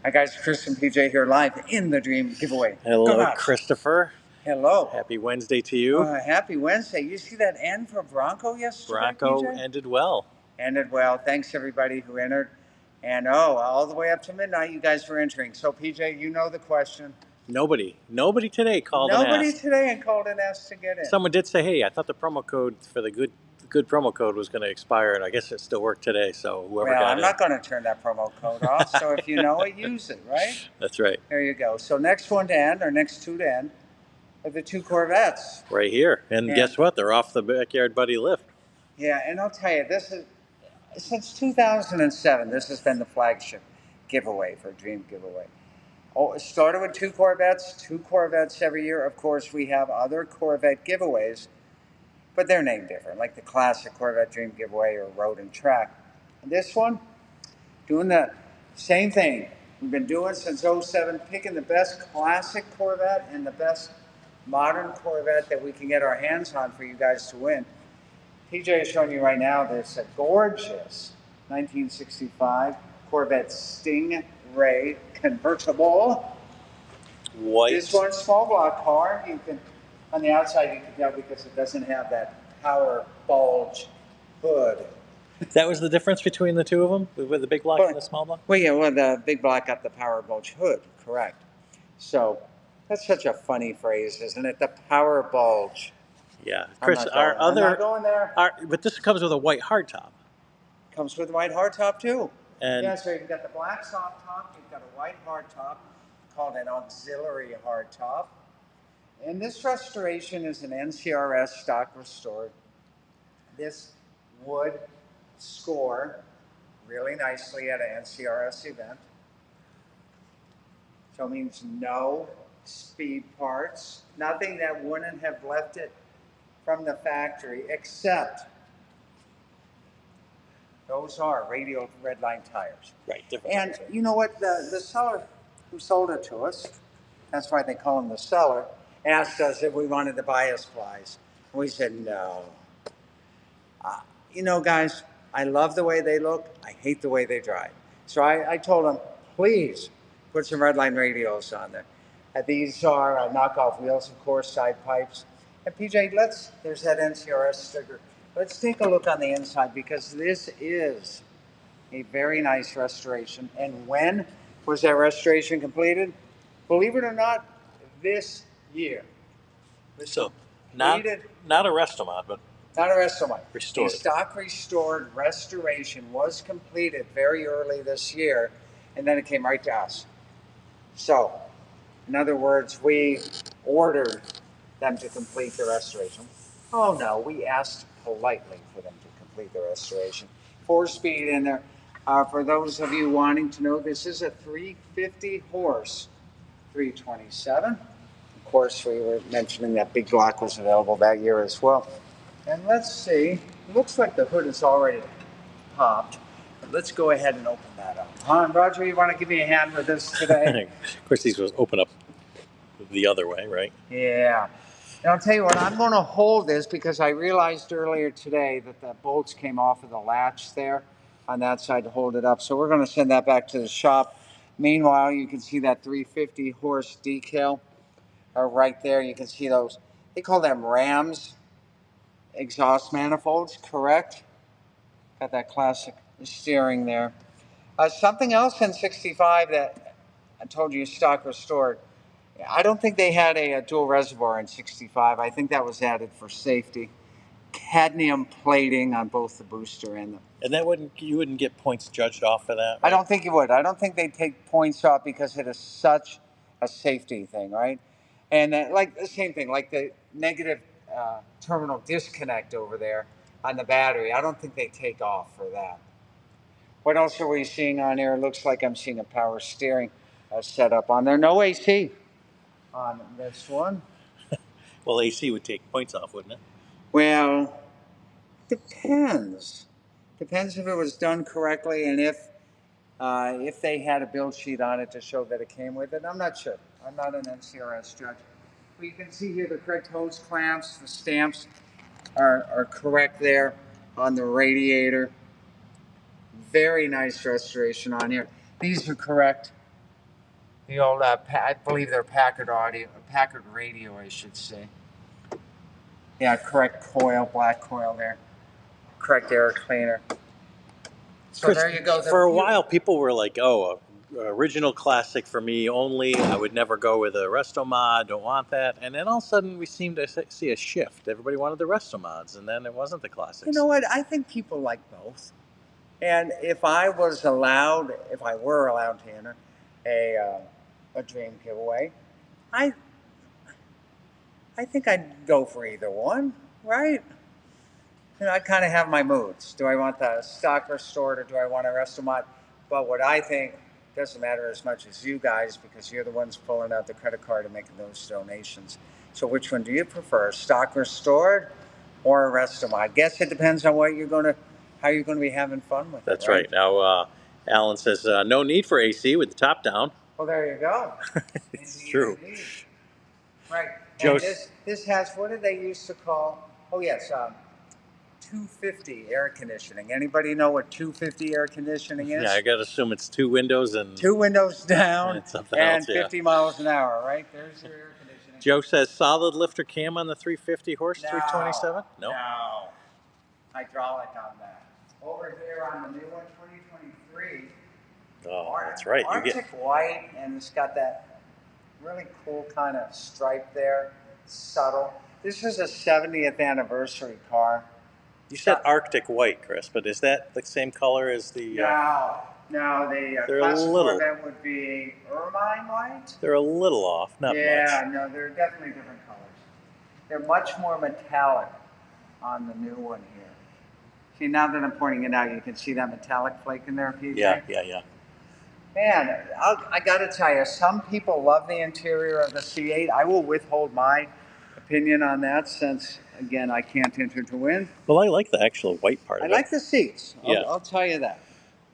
Hi guys, Chris and PJ here live in the Dream Giveaway. Hello, Christopher. Hello. Happy Wednesday to you. Happy Wednesday. You see that end for Bronco yesterday, Bronco PJ? ended well. Ended well. Thanks everybody who entered. And all the way up to midnight you guys were entering. So PJ, you know the question. Nobody today called and Nobody asked. today called and asked to get in. Someone did say, hey, I thought the promo code for the good promo code was going to expire, and I guess it still worked today, so whoever got I'm in. not going to turn that promo code off, so if you know it, use it, right? That's right. There you go. So next one to end, or next two to end, are the two Corvettes. Right here. And guess what? They're off the Backyard Buddy lift. Yeah, and I'll tell you, this is since 2007. This has been the flagship giveaway for Dream Giveaway. Oh, it started with two Corvettes every year. Of course, we have other Corvette giveaways, but they're named different, like the classic Corvette Dream Giveaway or Road and Track. And this one, doing the same thing we've been doing since '07, picking the best classic Corvette and the best modern Corvette that we can get our hands on for you guys to win. PJ is showing you right now this gorgeous 1965 Corvette Stingray convertible. White. This one's small block car. You can, on the outside, you can tell because it doesn't have that power bulge hood. That was the difference between the two of them, with the big block and the small block? Well, yeah, the big block got the power bulge hood, correct. So that's such a funny phrase, isn't it? The power bulge. Yeah, Chris, I'm not going there. But this comes with a white hardtop. Comes with a white hardtop too. And yeah, so you've got the black soft top, you've got a white hardtop called an auxiliary hardtop. And this restoration is an NCRS stock restored. This would score really nicely at an NCRS event. So it means no speed parts, nothing that wouldn't have left it from the factory, except those are radial red line tires. Right, different. And you know what? The seller who sold it to us, that's why they call him the seller, asked us if we wanted to buy his plies. We said no. You know, guys, I love the way they look. I hate the way they drive. So I told him, please put some red line radials on there. These are knockoff wheels, of course, side pipes. And PJ, there's that NCRS sticker. Let's take a look on the inside because this is a very nice restoration. And when was that restoration completed? Believe it or not, this year. So, not a resto-mod, but not a resto-mod. Restored. A stock restored restoration was completed very early this year, and then it came right to us. So, in other words, we ordered them to complete the restoration. Oh no, we asked politely for them to complete the restoration. 4-speed in there. For those of you wanting to know, this is a 350 horse 327. Of course, we were mentioning that big block was available that year as well. And let's see, looks like the hood is already popped. But let's go ahead and open that up. Roger, you want to give me a hand with this today? Of course, these was open up the other way, right? Yeah. And I'll tell you what, I'm going to hold this because I realized earlier today that the bolts came off of the latch there on that side to hold it up. So we're going to send that back to the shop. Meanwhile, you can see that 350 horse decal right there. You can see those. They call them Rams exhaust manifolds, correct? Got that classic steering there. Something else in 65 that I told you stock restored. I don't think they had a dual reservoir in 65. I think that was added for safety. Cadmium plating on both the booster and the... And that you wouldn't get points judged off for that, right? I don't think you would. I don't think they'd take points off because it is such a safety thing, right? And like the same thing, like the negative terminal disconnect over there on the battery. I don't think they take off for that. What else are we seeing on here? It looks like I'm seeing a power steering setup on there. No AC on this one. Well, AC would take points off, wouldn't it? Well, depends. Depends if it was done correctly and if they had a build sheet on it to show that it came with it. I'm not sure. I'm not an NCRS judge. But you can see here the correct hose clamps. The stamps are correct there on the radiator. Very nice restoration on here. These are correct The old, I believe they're Packard audio, Packard radio, I should say. Yeah, correct coil, black coil there. Correct air cleaner. So Chris, there you go. for a while, people were like, "Oh, original classic for me only. I would never go with a resto-mod. Don't want that." And then all of a sudden, we seemed to see a shift. Everybody wanted the resto-mods, and then it wasn't the classics. You know what? I think people like both. And if I were allowed to enter a dream giveaway, I I think I'd go for either one, right? I kind of have my moods. Do I want the stock restored or do I want a resto-mod? But what I think doesn't matter as much as you guys because you're the ones pulling out the credit card and making those donations. So which one do you prefer, stock restored or a resto-mod? I guess it depends on how you're going to be having fun with it. That's right. Now, Alan says, no need for AC with the top down. Well, there you go. It's true. Indeed. Right. Joe, And this has, what did they used to call, 250 air conditioning. Anybody know what 250 air conditioning is? Yeah, I got to assume it's two windows and... Two windows down and 50 yeah. miles an hour, right? There's your air conditioning. Joe says solid lifter cam on the 350 horse 327? No. Hydraulic on that. Over here on the new one, 2023. Oh, that's right. Arctic white, and it's got that really cool kind of stripe there. Subtle. This is a 70th anniversary car. You said Arctic white, Chris, but is that the same color as the... No, the they're classic a little, Corvette would be ermine white. They're a little off, not much. Yeah, no, they're definitely different colors. They're much more metallic on the new one here. See, now that I'm pointing it out, you can see that metallic flake in there, PJ? Yeah. Man, I got to tell you, some people love the interior of the C8. I will withhold my opinion on that since, again, I can't enter to win. Well, I like the actual white part of it. I like the seats. I'll tell you that.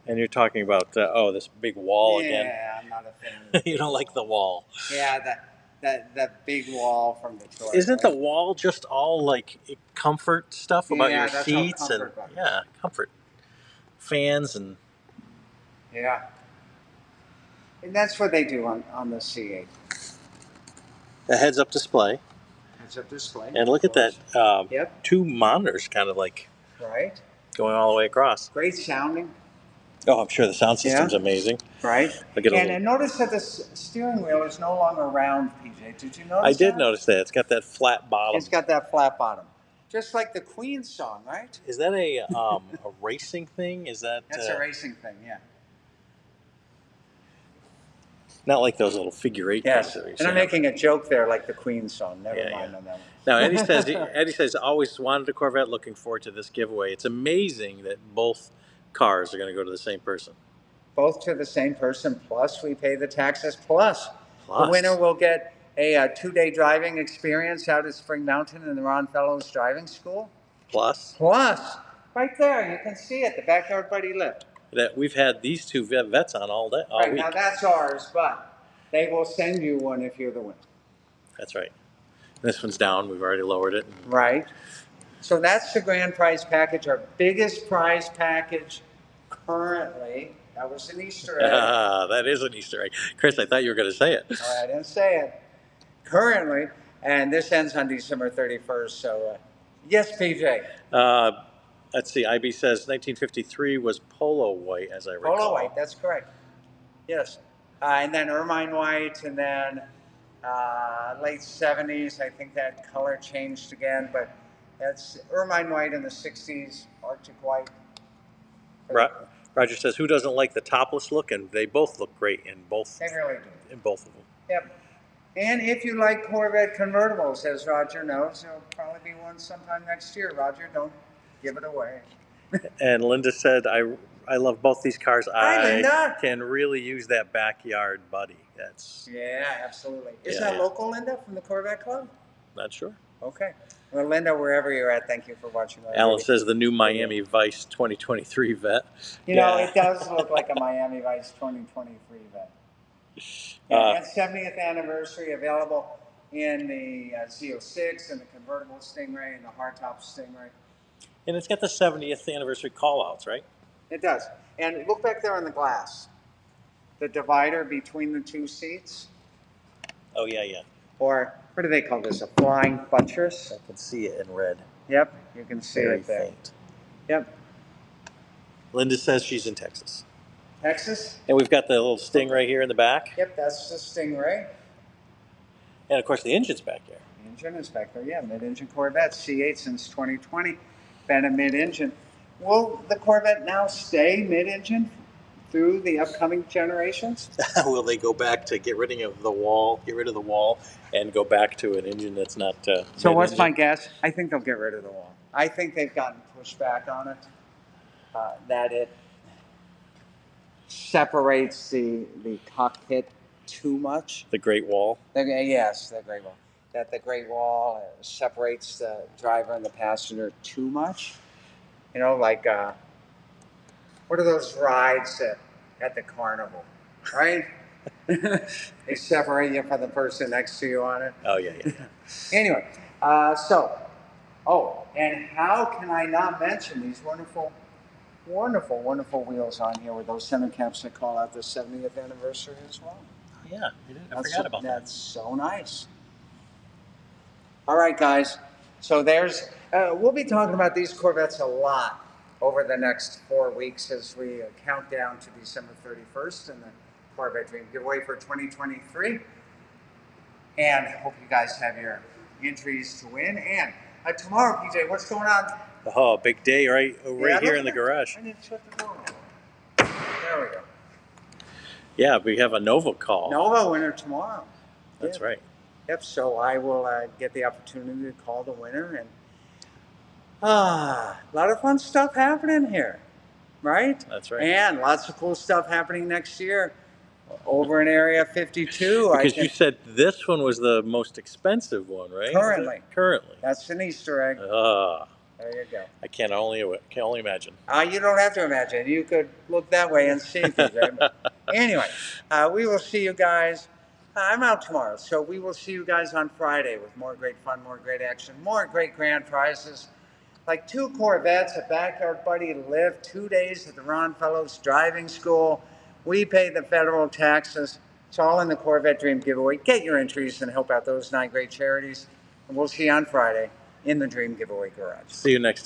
And you're talking about, this big wall again. Yeah, I'm not a fan. You don't like the wall. Yeah, that big wall from Detroit. Isn't the wall just all like comfort stuff about your that's seats and comfort, fans and and that's what they do on the C8. the heads-up display. Heads-up display. And look at that. Two monitors, kind of like going all the way across. Great sounding. Oh, I'm sure the sound system's amazing. Right. And notice that the steering wheel is no longer round, PJ. Did you notice that? I did notice that. It's got that flat bottom. It's got that flat bottom. Just like the Queen song, right? Is that a racing thing? That's a racing thing, yeah. Not like those little figure eight things. And I'm making a joke there like the Queen song. Never mind on that one. Now, Eddie says, always wanted a Corvette, looking forward to this giveaway. It's amazing that both cars are going to go to the same person. Both to the same person, plus we pay the taxes, plus. The winner will get a 2-day driving experience out at Spring Mountain in the Ron Fellows Driving School. Plus, right there, you can see it, the Backyard Buddy lift. That we've had these two vets on all week. Now that's ours, but they will send you one if you're the winner. That's right. This one's down. We've already lowered it. Right. So that's the grand prize package, our biggest prize package currently. That was an Easter egg. That is an Easter egg. Chris, I thought you were going to say it. I didn't say it. Currently, and this ends on December 31st, so yes, PJ. Let's see, IB says 1953 was polo white, as I recall. Polo white, that's correct. Yes. And then ermine white, and then late 70s, I think that color changed again, but that's ermine white in the 60s, Arctic white. Roger says, who doesn't like the topless look? And they both look great in both. They really do. In both of them. Yep. And if you like Corvette convertibles, as Roger knows, there'll probably be one sometime next year. Roger, don't give it away. And Linda said, I love both these cars. Hi, Linda. I can really use that backyard buddy. Yeah, absolutely. Is that local, Linda, from the Corvette Club? Not sure. Okay. Well, Linda, wherever you're at, thank you for watching. Alan says the new Miami Vice 2023 Vet. You know, it does look like a Miami Vice 2023 Vet. That's 70th anniversary, available in the Z06 and the convertible Stingray and the hardtop Stingray. And it's got the 70th anniversary call-outs, right? It does. And look back there on the glass. the divider between the two seats. Oh, yeah, yeah. Or what do they call this? A flying buttress? I can see it in red. Yep, you can see Very it there. faint. Yep. Linda says she's in Texas. Texas? And we've got the little Sting right here in the back. Yep, that's the Stingray. And of course the engine's back there. The engine is back there, yeah. Mid-engine Corvette, C8 since 2020. Been a mid-engine. Will the Corvette now stay mid-engine through the upcoming generations? Will they go back to get rid of the wall, and go back to an engine that's not So what's my guess? I think they'll get rid of the wall. I think they've gotten pushback on it, that it separates the cockpit too much. The Great Wall? Yes, the Great Wall. That the Great Wall separates the driver and the passenger too much. You know, like, what are those rides at the carnival, right? They separate you from the person next to you on it. Oh, yeah, yeah. Anyway, and how can I not mention these wonderful, wonderful, wonderful wheels on here with those center caps that call out the 70th anniversary as well. Oh, yeah, I forgot about that. That's so nice. All right, guys. So we'll be talking about these Corvettes a lot over the next 4 weeks as we count down to December 31st and the Corvette Dream Giveaway for 2023. And hope you guys have your entries to win. And tomorrow, PJ, what's going on? Oh, big day right here in the garage. I need to shut the door. There we go. Yeah, we have a Nova call. Nova winner tomorrow. That's right. Yep, so I will get the opportunity to call the winner. And a lot of fun stuff happening here, right? That's right. And lots of cool stuff happening next year over in Area 52. Because you said this one was the most expensive one, right? Currently. That's an Easter egg. There you go. I can only imagine. You don't have to imagine. You could look that way and see, PJ. Anyway, we will see you guys. I'm out tomorrow, so we will see you guys on Friday with more great fun, more great action, more great grand prizes, like 2 Corvettes, a backyard buddy lift, 2 days at the Ron Fellows Driving School. We pay the federal taxes. It's all in the Corvette Dream Giveaway. Get your entries and help out those 9 great charities. And we'll see you on Friday in the Dream Giveaway Garage. See you next time.